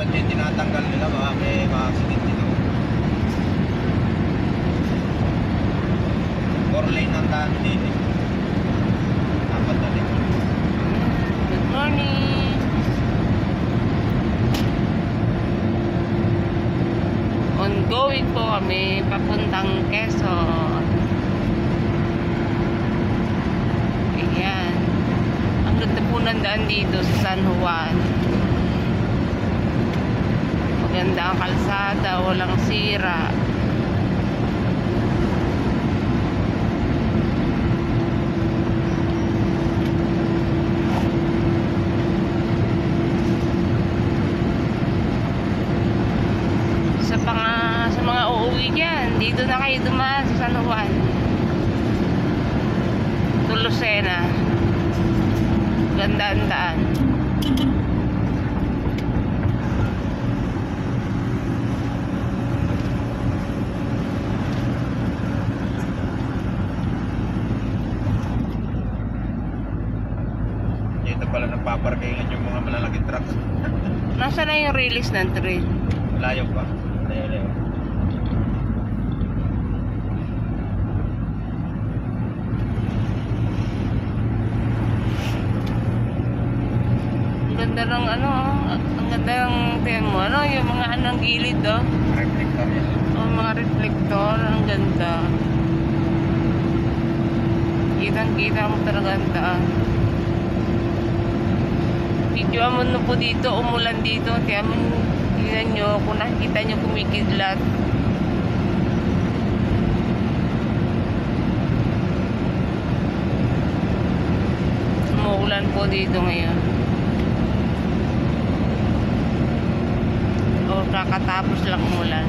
Dapat yung tinatanggal nila, baka may ma-accident dito. 4 lane ang daan din eh. Dapat na din. Good morning. Ongoing po kami papuntang Quezon. Ayan. Ang ganda po ng daan dito sa San Juan. Maganda ang kalsada, walang sira. Sa mga uuwi dyan, dito na kayo dumaan sa San Juan. Lucena. Ganda ang daan. Dito pala nagpaparkingan yung mga malalaking trucks. Nasaan na yung release ng train? Layo pa. Layo. Ang ganda ng ano, ang ganda ng tingnan mo, ano, yung mga anong gilid, oh. Reflector yan. Oh, mga reflector, ang ganda. Kitang-kita mo talaga ang daan. Video mo na po dito, umulan dito. Tingnan nyo, kung nakikita nyo kumikidlat. Umuulan po dito ngayon. O kakatapos lang umulan.